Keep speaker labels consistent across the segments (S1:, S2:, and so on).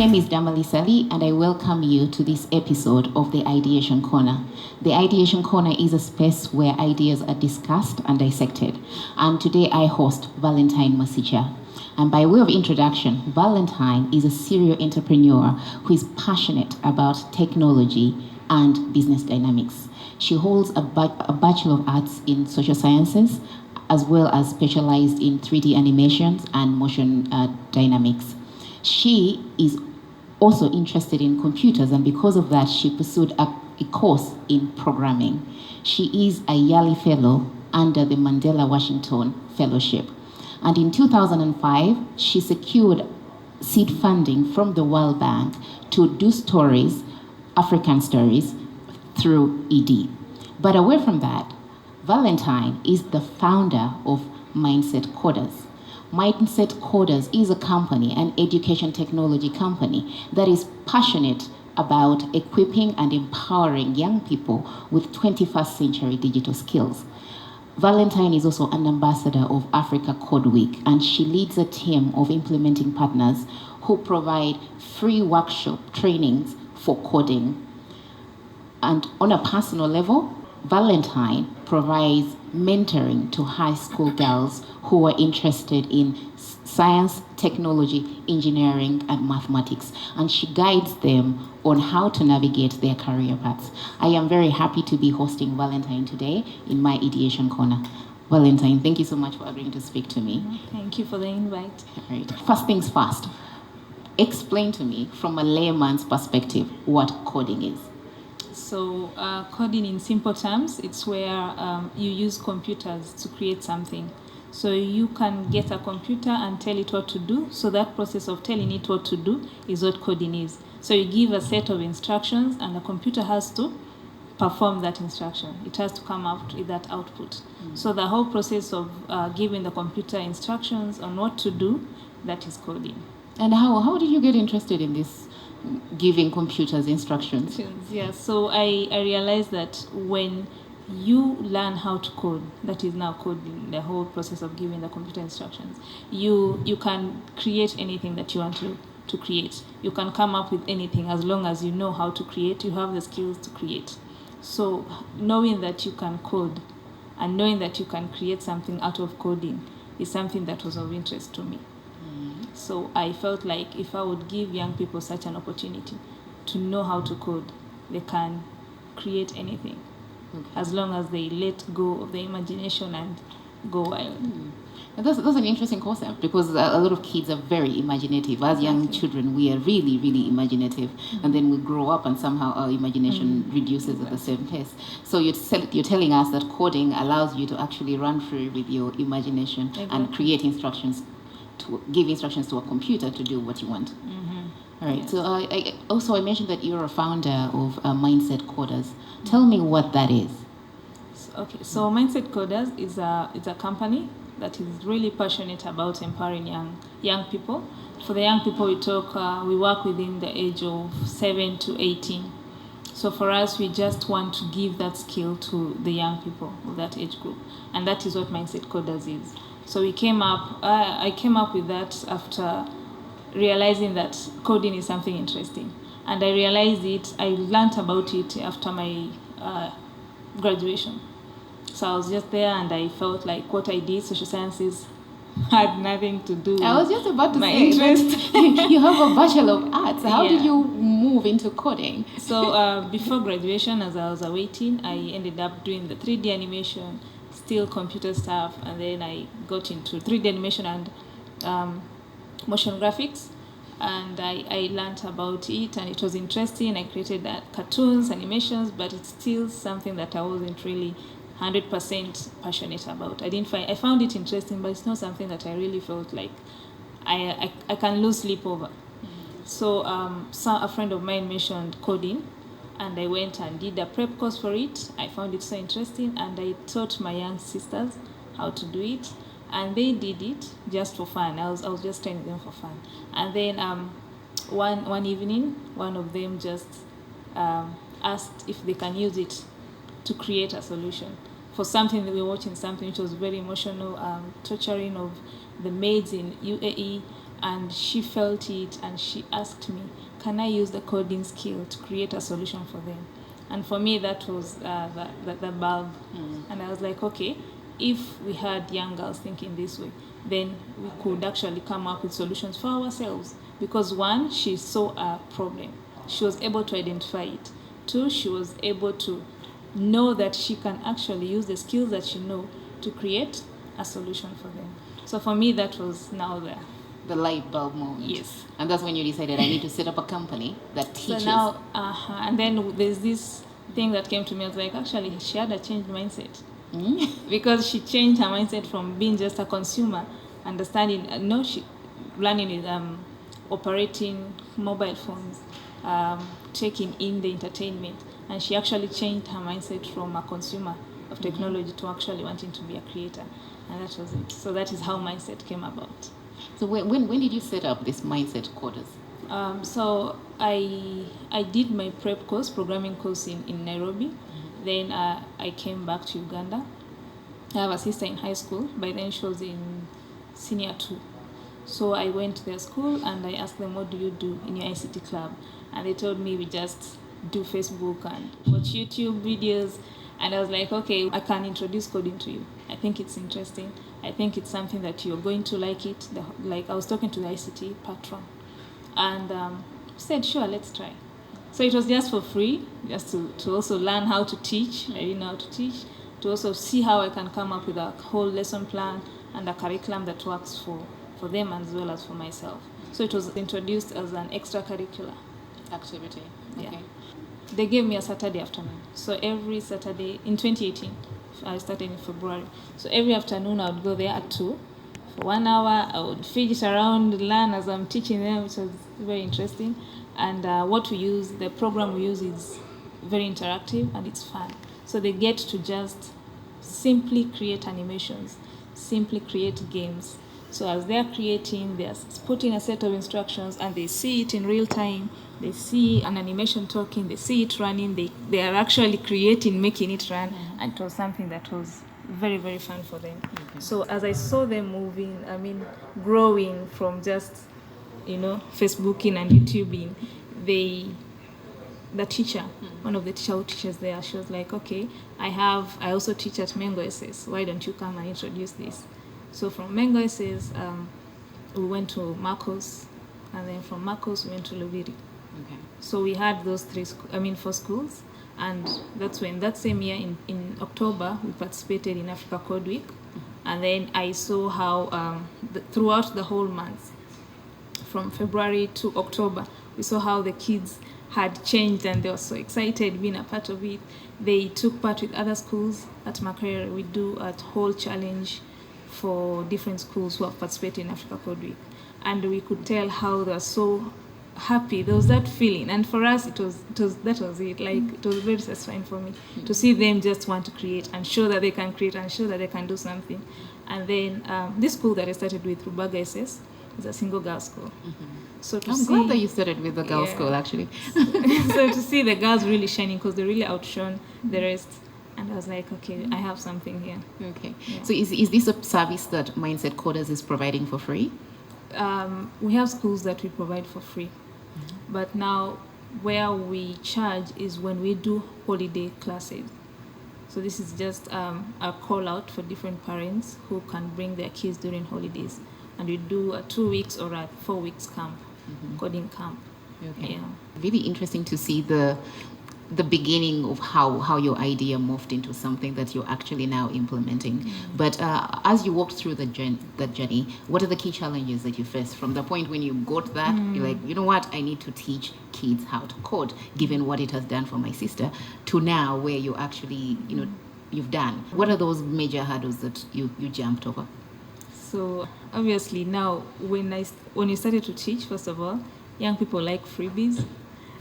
S1: name is Damali Ssali, and I welcome you to this episode of the Ideation Corner. The Ideation Corner is a space where ideas are discussed and dissected. And today I host Valentine Masicha. And by way of introduction, Valentine is a serial entrepreneur who is passionate about technology and business dynamics. She holds a Bachelor of Arts in Social Sciences, as well as specialized in 3D animations and motion dynamics. She is also interested in computers, and because of that, she pursued a course in programming. She is a Yali Fellow under the Mandela Washington Fellowship. And in 2005, she secured seed funding from the World Bank to do stories, African stories, through ED. But away from that, Valentine is the founder of Mindset Coders. Mindset Coders is a company, an education technology company, that is passionate about equipping and empowering young people with 21st century digital skills. Valentine is also an ambassador of Africa Code Week, and she leads a team of implementing partners who provide free workshop trainings for coding. And on a personal level, Valentine provides mentoring to high school girls who are interested in science, technology, engineering, and mathematics, and she guides them on how to navigate their career paths. I am very happy to be hosting Valentine today in my Ideation Corner. Valentine, thank you so much for agreeing to speak to me.
S2: Thank you for the invite.
S1: All right. First things first, explain to me from a layman's perspective what coding is.
S2: So coding in simple terms, it's where you use computers to create something. So you can get a computer and tell it what to do. So that process of telling it what to do is what coding is. So you give a set of instructions and the computer has to perform that instruction. It has to come out with that output. So the whole process of giving the computer instructions on what to do, that is coding.
S1: And how did you get interested in this, giving computers instructions?
S2: Yeah, so I realized that when you learn how to code, that is now coding, the whole process of giving the computer instructions, you can create anything that you want to create. You can come up with anything as long as you know how to create, you have the skills to create. So knowing that you can code and knowing that you can create something out of coding is something that was of interest to me. So I felt like if I would give young people such an opportunity to know how to code, they can create anything. Okay. As long as they let go of the imagination and go wild.
S1: And that's an interesting concept, because a lot of kids are very imaginative. As young children, we are really, really imaginative. And then we grow up and somehow our imagination reduces at the same pace. So you're telling us that coding allows you to actually run free with your imagination and create instructions, to give instructions to a computer to do what you want. All right. Yes. So I mentioned that you're a founder of Mindset Coders. Tell me what that is.
S2: So Mindset Coders is a company that is really passionate about empowering young people. For the young people we work within the age of 7 to 18. So for us, we just want to give that skill to the young people of that age group, and that is what Mindset Coders is. So I came up with that after realizing that coding is something interesting. And I realized I learned about it after my graduation. So I was just there and I felt like what I did, social sciences, had nothing to do with
S1: I was just about to
S2: my
S1: say,
S2: interest.
S1: You have a Bachelor of Arts. How did you move into coding?
S2: So before graduation, as I was awaiting, I ended up doing the 3D animation, still computer stuff, and then I got into 3D animation and motion graphics, and I learned about it, and it was interesting. I created cartoons, animations, but it's still something that I wasn't really 100% passionate about. I found it interesting, but it's not something that I really felt like I can lose sleep over. So a friend of mine mentioned coding, and I went and did a prep course for it. I found it so interesting, and I taught my young sisters how to do it, and they did it just for fun. I was just training them for fun. And then one evening, one of them just asked if they can use it to create a solution for something that we were watching, something which was very emotional, torturing of the maids in UAE, and she felt it, and she asked me, can I use the coding skill to create a solution for them? And for me, that was the bulb. And I was like, okay, if we had young girls thinking this way, then we could actually come up with solutions for ourselves. Because one, she saw a problem. She was able to identify it. Two, she was able to know that she can actually use the skills that she knows to create a solution for them. So for me, that was now
S1: the light bulb moment.
S2: Yes.
S1: And that's when you decided I need to set up a company that teaches.
S2: So now, and then there's this thing that came to me. I was like, actually, she had a changed mindset. Because she changed her mindset from being just a consumer, understanding, she learning is operating mobile phones, taking in the entertainment. And she actually changed her mindset from a consumer of technology to actually wanting to be a creator. And that was it. So that is how mindset came about.
S1: So when did you set up this mindset quarters?
S2: So I did my prep course, programming course in Nairobi. Then I came back to Uganda. I have a sister in high school. By then she was in senior 2. So I went to their school and I asked them, what do you do in your ICT club? And they told me we just do Facebook and watch YouTube videos. And I was like, okay, I can introduce coding to you. I think it's interesting. I think it's something that you're going to like it. I was talking to the ICT patron. And said, sure, let's try. So it was just for free, just to also learn how to teach. I didn't know how to teach. To also see how I can come up with a whole lesson plan and a curriculum that works for them as well as for myself. So it was introduced as an extracurricular
S1: activity.
S2: Okay.
S1: Yeah.
S2: They gave me a Saturday afternoon. So every Saturday, in 2018, I started in February. So every afternoon I would go there at 2. For 1 hour, I would fidget around, learn as I'm teaching them, which was very interesting. And the program we use is very interactive and it's fun. So they get to just simply create animations, simply create games. So as they're creating, they're putting a set of instructions and they see it in real time. They see an animation talking, they see it running, they are actually creating, making it run. And it was something that was very, very fun for them. So as I saw them moving, growing from just, Facebooking and YouTubing, the teacher, one of the teachers there, she was like, okay, I also teach at Mengo SS. Why don't you come and introduce this? So from Mengo SS, we went to Marcos, and then from Marcos we went to Lubiri.
S1: Okay.
S2: So we had those 4 schools, and that's when that same year in October we participated in Africa Code Week, and then I saw how throughout the whole month, from February to October, we saw how the kids had changed and they were so excited being a part of it. They took part with other schools. At Makerere, we do a whole challenge for different schools who have participated in Africa Code Week. And we could tell how they were so happy. There was that feeling. And for us, that was it. Like, it was very satisfying for me to see them just want to create and show that they can create and show that they can do something. And then this school that I started with, Rubaga SS, is a single girls school. So I'm
S1: glad that you started with the girls' school, actually.
S2: So to see the girls really shining, because they really outshone the rest. And I was like, okay, I have something here.
S1: Okay. Yeah. So is this a service that Mindset Coders is providing for free?
S2: We have schools that we provide for free. But now where we charge is when we do holiday classes. So this is just a call out for different parents who can bring their kids during holidays. And we do a 2 weeks or a 4 weeks camp, coding camp.
S1: Okay.
S2: Yeah.
S1: Really interesting to see the beginning of how your idea morphed into something that you're actually now implementing. But as you walked through that journey, what are the key challenges that you faced from the point when you got that, you're like, you know what, I need to teach kids how to code, given what it has done for my sister, to now where you actually, you've done. What are those major hurdles that you jumped over?
S2: So obviously now when you started to teach, first of all, young people like freebies.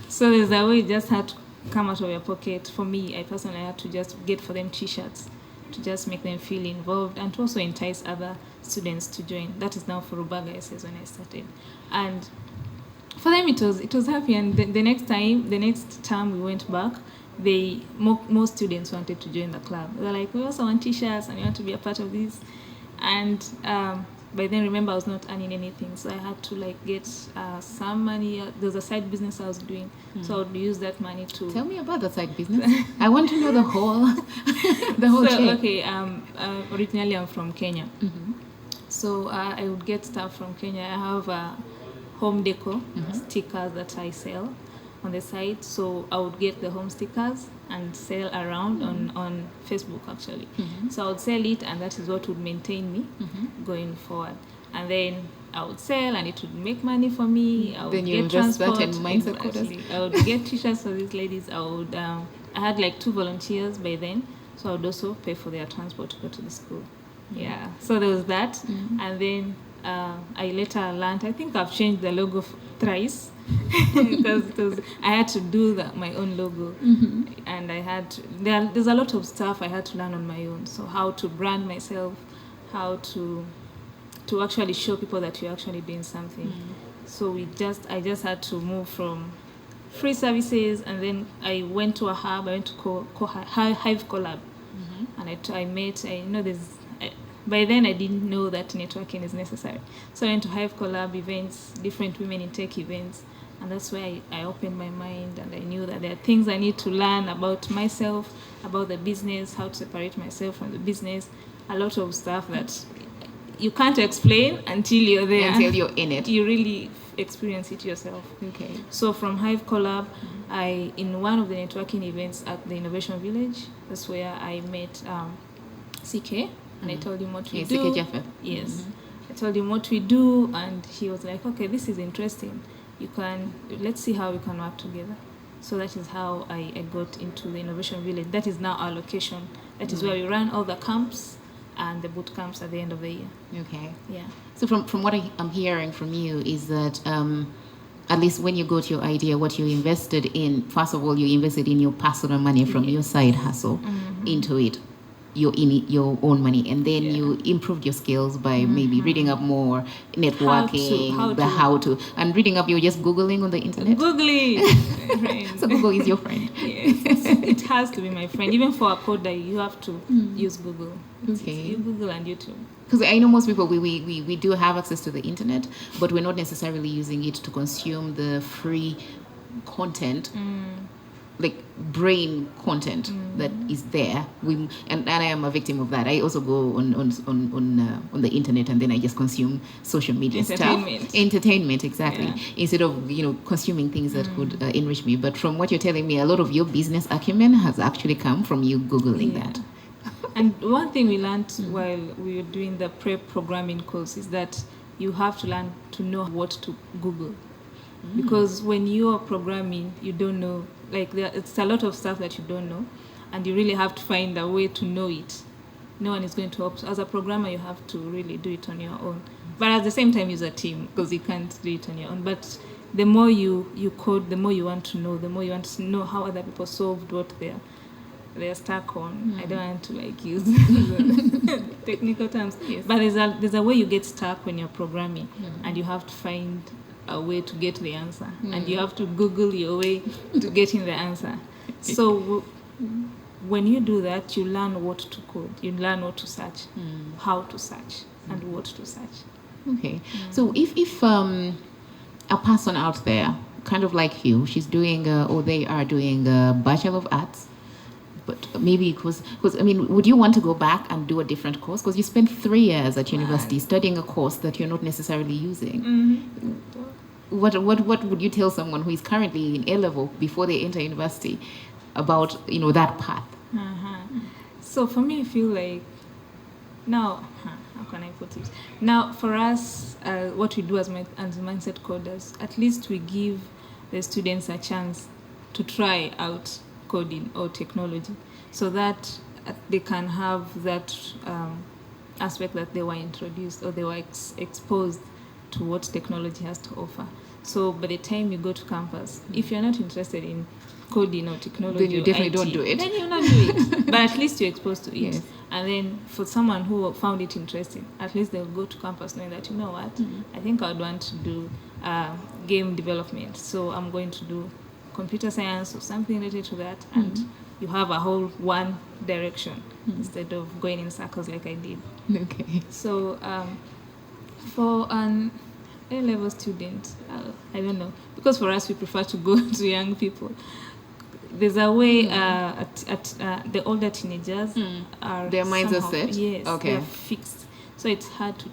S2: So there's a way you just had to come out of your pocket. For me, I personally had to just get for them t-shirts to just make them feel involved and to also entice other students to join. That is now for Rubaga SS when I started. And for them it was happy, and the next time we went back, most students wanted to join the club. They're like, we also want t-shirts and we want to be a part of this. And by then, remember, I was not earning anything, so I had to like get some money. There's a side business I was doing, so I would use that money to.
S1: Tell me about the side business. I want to know the whole, the whole chain.
S2: Okay. Originally, I'm from Kenya, so I would get stuff from Kenya. I have home decor stickers that I sell on the site, so I would get the home stickers and sell around on Facebook actually. So I would sell it, and that is what would maintain me going forward. And then I would sell, and it would make money for me. I would
S1: then you
S2: get
S1: invest
S2: transport.
S1: that in mindset quotas.
S2: I would get t-shirts for these ladies. I would. I had like 2 volunteers by then, so I would also pay for their transport to go to the school. Yeah. So there was that, and then I later learned. I think I've changed the logo thrice. because I had to do my own logo, and I had to, there's a lot of stuff I had to learn on my own. So how to brand myself, how to actually show people that you're actually doing something. So I just had to move from free services, and then I went to a hub. I went to Hive Collab, and I met. By then, I didn't know that networking is necessary. So I went to Hive Collab events, different women in tech events, and that's where I opened my mind, and I knew that there are things I need to learn about myself, about the business, how to separate myself from the business, a lot of stuff that you can't explain until you're there.
S1: Until you're in it.
S2: You really experience it yourself.
S1: Okay.
S2: So from Hive Collab, in one of the networking events at the Innovation Village, that's where I met CK. And I told him what we do. Yes. I told him what we do, and he was like, okay, this is interesting. Let's see how we can work together. So that is how I got into the Innovation Village. That is now our location. That is where we run all the camps and the boot camps at the end of the year.
S1: Okay.
S2: Yeah.
S1: So from what I'm hearing from you is that at least when you got your idea, what you invested in, first of all, you invested in your personal money from your side hustle into it. Your own money, and then you improved your skills by maybe reading up more, networking, how to, and reading up. You're just Googling on the internet.
S2: Googling.
S1: So Google is your friend.
S2: Yes, it has to be my friend. Even for a coder, you have to use Google.
S1: Okay.
S2: Google and YouTube.
S1: Because I know most people, we do have access to the internet, but we're not necessarily using it to consume the free content. Like brain content that is there. And I am a victim of that. I also go on the internet, and then I just consume social media entertainment exactly, instead of consuming things that could enrich me. But from what you're telling me, a lot of your business acumen has actually come from you Googling that.
S2: And one thing we learned while we were doing the prep programming course is that you have to learn to know what to Google. Because when you're programming, you don't know, it's a lot of stuff that you don't know, and you really have to find a way to know it. No one is going to help. As a programmer, you have to really do it on your own. But at the same time, use a team, because you can't do it on your own. But the more you code, the more you want to know, the more you want to know how other people solved what they're stuck on. I don't want to use technical terms, but there's a way you get stuck when you're programming, and you have to find a way to get the answer, and you have to Google your way to getting the answer. So when you do that, you learn what to code, you learn what to search, how to search, and what to search. Okay.
S1: So if a person out there, kind of like you, she's doing or they are doing a Bachelor of Arts, but maybe because would you want to go back and do a different course? Because you spent 3 years at university studying a course that you're not necessarily using. What would you tell someone who is currently in A-level before they enter university about that path?
S2: So for me, I feel like now, how can I put it? Now for us, what we do as mindset coders, at least we give the students a chance to try out coding or technology, so that they can have that aspect that they were introduced, or they were exposed to what technology has to offer. So by the time you go to campus, if you're not interested in coding or technology,
S1: then you definitely don't do it.
S2: Then you'll not do it. But at least you're exposed to it. Yes. And then for someone who found it interesting, at least they'll go to campus knowing that, I think I'd want to do game development. So I'm going to do computer science or something related to that. And you have a whole one direction instead of going in circles like I did.
S1: Okay.
S2: So For an A-level student, I don't know, because for us we prefer to go to young people. There's a way the older teenagers are
S1: Their minds are
S2: somehow-
S1: set?
S2: Yes,
S1: Okay.
S2: they're fixed, so it's hard to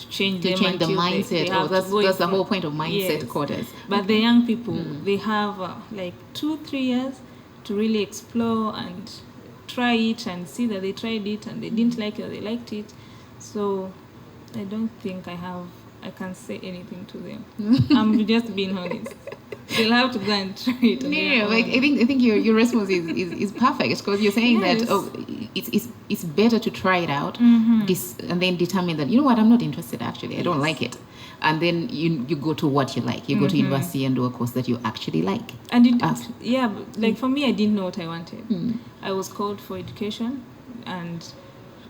S2: change
S1: To
S2: them
S1: change the
S2: until
S1: mindset.
S2: They have to
S1: that's
S2: go
S1: the
S2: from-
S1: whole point of mindset
S2: Yes.
S1: quarters.
S2: But the young people, they have like 2-3 years to really explore and try it and see that they tried it and they didn't like it or they liked it. So I don't think I can say anything to them. I'm just being honest. They'll have to go and try it. On their
S1: No,
S2: own.
S1: like I think your response is perfect, because you're saying
S2: Yes.
S1: that it's better to try it out, and then determine that, you know what, I'm not interested actually, I don't like it, and then you go to what you like. You go to university and do a course that you actually like.
S2: And like for me, I didn't know what I wanted. I was called for education, and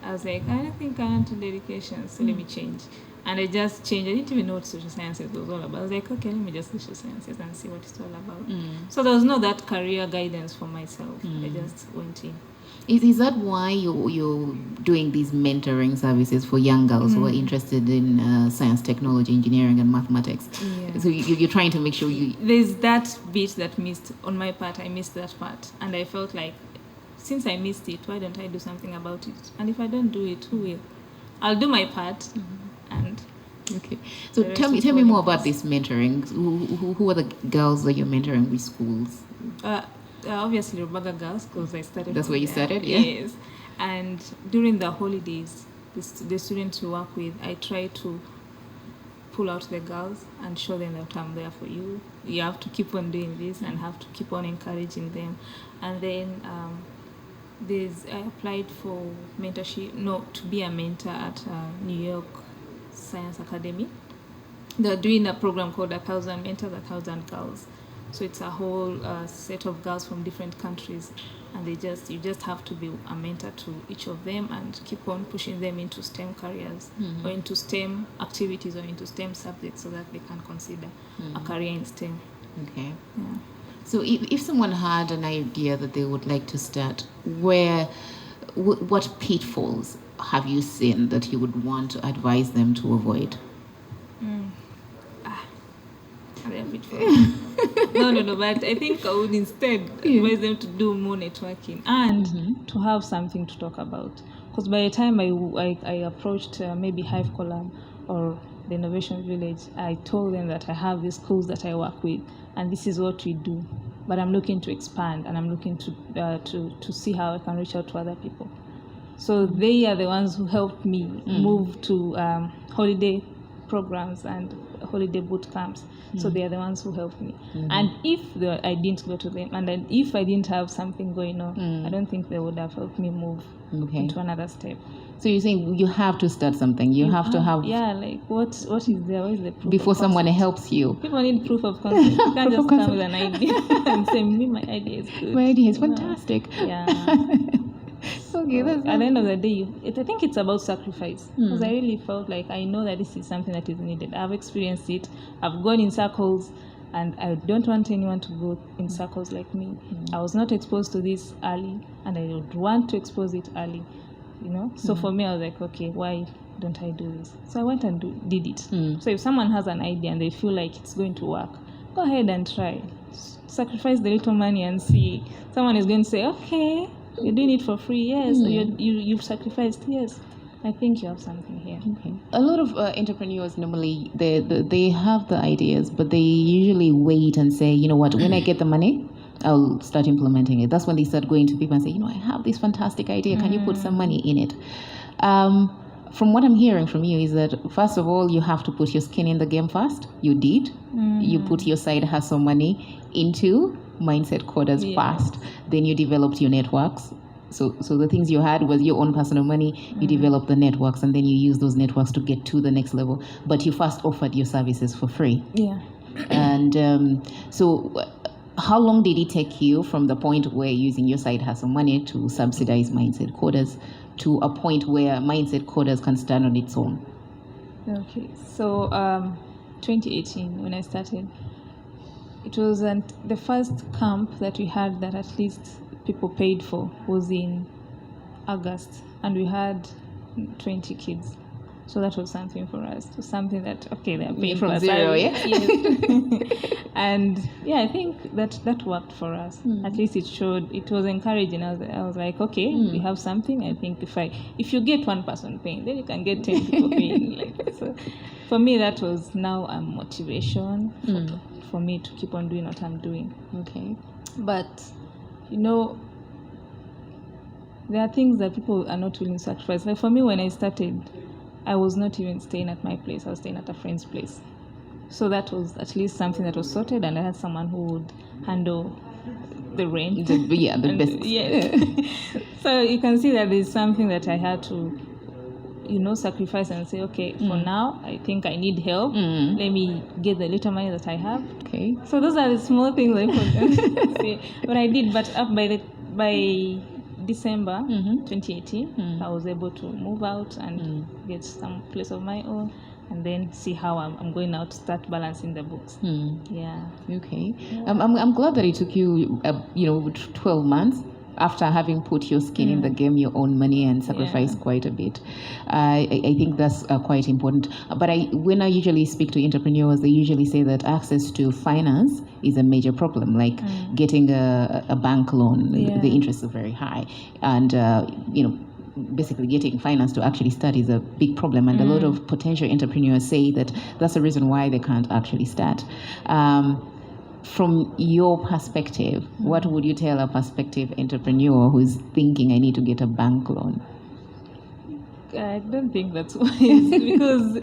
S2: I was like, I don't think I want to do education, so let me change. And I just changed. I didn't even know what social sciences was all about. I was like, okay, let me just do social sciences and see what it's all about. So there was no that career guidance for myself. I just went in.
S1: Is that why you're doing these mentoring services for young girls who are interested in science, technology, engineering, and mathematics?
S2: Yeah.
S1: So you're trying to make sure you...
S2: There's that bit that missed on my part. I missed that part, and I felt like, since I missed it, why don't I do something about it? And if I don't do it, who will? I'll do my part, and
S1: Okay. So
S2: the
S1: tell
S2: rest
S1: me
S2: will
S1: more
S2: follow.
S1: about this mentoring. Who are the girls that you're mentoring with schools?
S2: Obviously Rubaga girls, because I started.
S1: That's
S2: from
S1: where you
S2: there.
S1: started, yeah?
S2: Yes, and during the holidays, the students who work with, I try to pull out the girls and show them that I'm there for you. You have to keep on doing this and have to keep on encouraging them. And then I applied for mentorship, to be a mentor at New York Science Academy. They're doing a program called 1,000 Mentors, 1,000 Girls. So it's a whole set of girls from different countries, and you just have to be a mentor to each of them and keep on pushing them into STEM careers or into STEM activities or into STEM subjects, so that they can consider a career in STEM.
S1: Okay.
S2: Yeah.
S1: So if someone had an idea that they would like to start, what pitfalls have you seen that you would want to advise them to avoid?
S2: No, but I think I would instead advise them to do more networking and to have something to talk about. Because by the time I approached maybe Hive Collab or the Innovation Village, I told them that I have these schools that I work with, and this is what we do. But I'm looking to expand, and I'm looking to see how I can reach out to other people. So they are the ones who helped me move to holiday programs and holiday boot camps. So they are the ones who helped me. And if I didn't go to them, and then if I didn't have something going on, I don't think they would have helped me move into another step.
S1: So you're saying you have to start something. You have to have...
S2: Yeah, like what is there? What is the proof
S1: before
S2: of
S1: someone
S2: concept?
S1: helps you.
S2: People need proof of concept. You can't just come with an idea and say, my idea is good.
S1: My idea is fantastic.
S2: Yeah.
S1: Okay, that's
S2: At the end of the day, I think it's about sacrifice. Because I really felt like I know that this is something that is needed. I've experienced it. I've gone in circles, and I don't want anyone to go in circles like me. I was not exposed to this early, and I would want to expose it early. So for me, I was like, okay, why don't I do this? So I went and did it. So if someone has an idea and they feel like it's going to work, go ahead and try. Sacrifice the little money and see. Someone is going to say, okay, you're doing it for free, yes. Or you've sacrificed, yes. I think you have something here.
S1: Okay. A lot of entrepreneurs normally they have the ideas, but they usually wait and say, you know what, when I get the money, I'll start implementing it. That's when they start going to people and say, I have this fantastic idea. Can you put some money in it? From what I'm hearing from you is that, first of all, you have to put your skin in the game first. You did. You put your side hustle money into Mindset Coders first. Then you developed your networks. So the things you had was your own personal money. You developed the networks, and then you use those networks to get to the next level. But you first offered your services for free.
S2: Yeah.
S1: And so how long did it take you from the point where using your side hustle money to subsidize Mindset Coders to a point where Mindset Coders can stand on its own?
S2: Okay, so 2018 when I started, it was the first camp that we had that at least people paid for was in August, and we had 20 kids. So that was something for us. So something that, okay, they're paying
S1: from
S2: for
S1: zero,
S2: service. Yes. And yeah, I think that worked for us. At least it was encouraging. I was like, okay, we have something. I think if you get one person paying, then you can get 10 people paying. Like, so for me, that was now a motivation for me to keep on doing what I'm doing.
S1: Okay.
S2: But, you know, there are things that people are not willing to sacrifice. Like for me, when I started, I was not even staying at my place. I was staying at a friend's place. So that was at least something that was sorted, and I had someone who would handle the rent.
S1: The best.
S2: Yes. So you can see that there's something that I had to, sacrifice and say, okay, for now, I think I need help. Let me get the little money that I have.
S1: Okay.
S2: So those are the small things I put. But I did. But up by December 2018, I was able to move out and get some place of my own, and then see how I'm going now to start balancing the books. Yeah.
S1: Okay. I'm glad that it took you, 12 months after having put your skin in the game, your own money, and sacrificed quite a bit. I think that's quite important. But when I usually speak to entrepreneurs, they usually say that access to finance is a major problem, like getting a bank loan. The interest is very high, and basically getting finance to actually start is a big problem, and a lot of potential entrepreneurs say that that's the reason why they can't actually start. From your perspective, what would you tell a prospective entrepreneur who's thinking, I need to get a bank loan?
S2: I don't think that's wise, because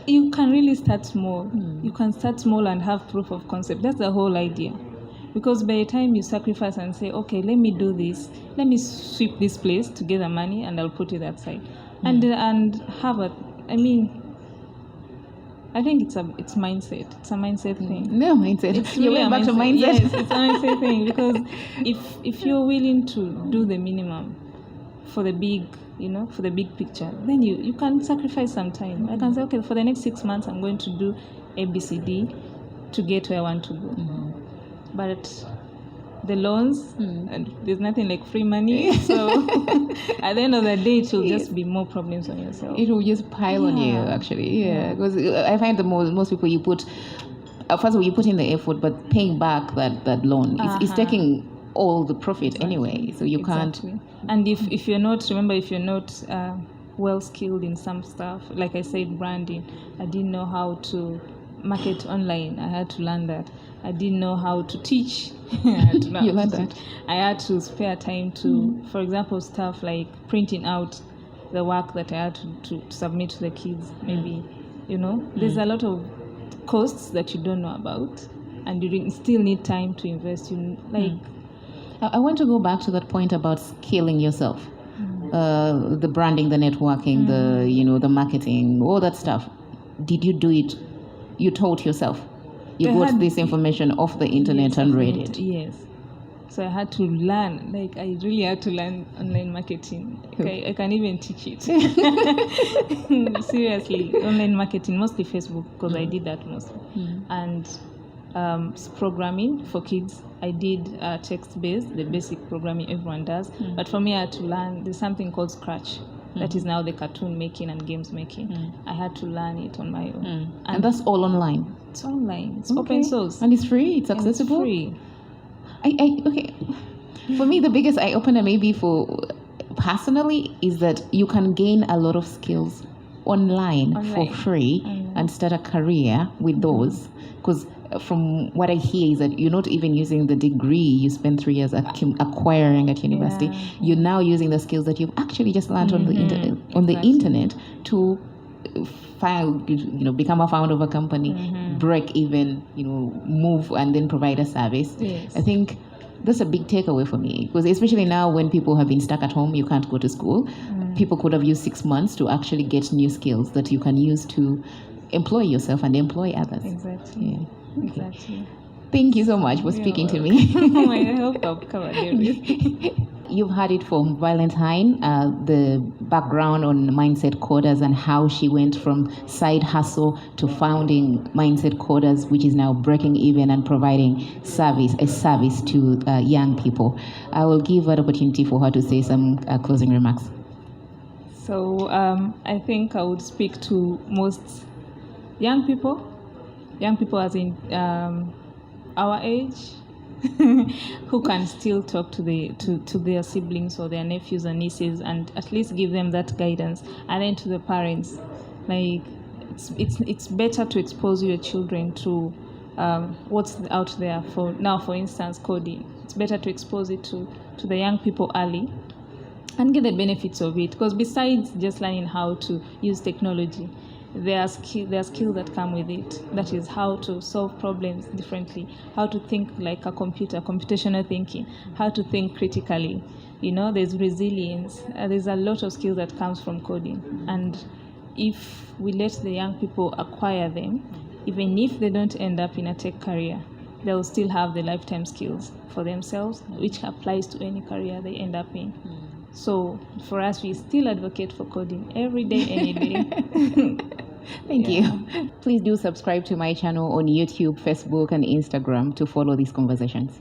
S2: you can really start small. You can start small and have proof of concept. That's the whole idea. Because by the time you sacrifice and say, okay, let me do this, let me sweep this place to get the money, and I'll put it that side, and have I think it's mindset. It's a mindset thing.
S1: No, mindset.
S2: It's really
S1: you went back to mindset.
S2: Yes, it's a mindset thing, because if you're willing to do the minimum for the big, for the big picture, then you can sacrifice some time. I can say, okay, for the next 6 months, I'm going to do ABCD to get where I want to go. But the loans, and there's nothing like free money. So at the end of the day, it will just be more problems on yourself.
S1: It will just pile on you, actually. Yeah, because I find that most people, you put, first of all, you put in the effort, but paying back that loan, it's taking all the profit anyway. So you can't.
S2: And if you're not, well skilled in some stuff, like I said, branding, I didn't know how to market online. I had to learn that. I didn't know how to teach. I had to learn
S1: you learned that.
S2: I had to spare time to, for example, stuff like printing out the work that I had to submit to the kids. Maybe, there's a lot of costs that you don't know about, and you still need time to invest in.
S1: I want to go back to that point about scaling yourself. The branding, the networking, the marketing, all that stuff. Did you do it? You taught yourself. You got this information off the internet and read it.
S2: Yes. So I had to learn. I really had to learn online marketing. I can even teach it. Seriously, online marketing, mostly Facebook, because I did that mostly. And programming for kids, I did text-based, the basic programming everyone does. But for me, I had to learn. There's something called Scratch. That is now the cartoon making and games making. I had to learn it on my own.
S1: And that's all online?
S2: It's online. It's open source.
S1: And it's free? It's accessible?
S2: It's free.
S1: Okay. For me, the biggest eye-opener maybe personally is that you can gain a lot of skills online. For free and start a career with those. Because from what I hear is that you're not even using the degree you spent 3 years acquiring at university. You're now using the skills that you've actually just learned on the internet to become a founder of a company, break even, move and then provide a service.
S2: Yes.
S1: I think that's a big takeaway for me, because especially now when people have been stuck at home, you can't go to school. People could have used 6 months to actually get new skills that you can use to employ yourself and employ others.
S2: Exactly.
S1: Yeah. Okay.
S2: Exactly.
S1: Thank you so much for speaking to me.
S2: I hope I've covered everything.
S1: You've heard it from Valentine, the background on Mindset Coders and how she went from side hustle to founding Mindset Coders, which is now breaking even and providing a service to young people. I will give an opportunity for her to say some closing remarks.
S2: So I think I would speak to most young people as in our age, who can still talk to their siblings or their nephews and nieces, and at least give them that guidance. And then to the parents, like it's better to expose your children to what's out there. For instance, coding. It's better to expose it to the young people early and get the benefits of it, because besides just learning how to use technology, there are skills that come with it. That is how to solve problems differently, how to think like a computer, computational thinking, how to think critically. There's resilience. There's a lot of skills that comes from coding, and if we let the young people acquire them, even if they don't end up in a tech career, they'll still have the lifetime skills for themselves, which applies to any career they end up in. So for us, we still advocate for coding every day, any day.
S1: Thank you. Please do subscribe to my channel on YouTube, Facebook, and Instagram to follow these conversations.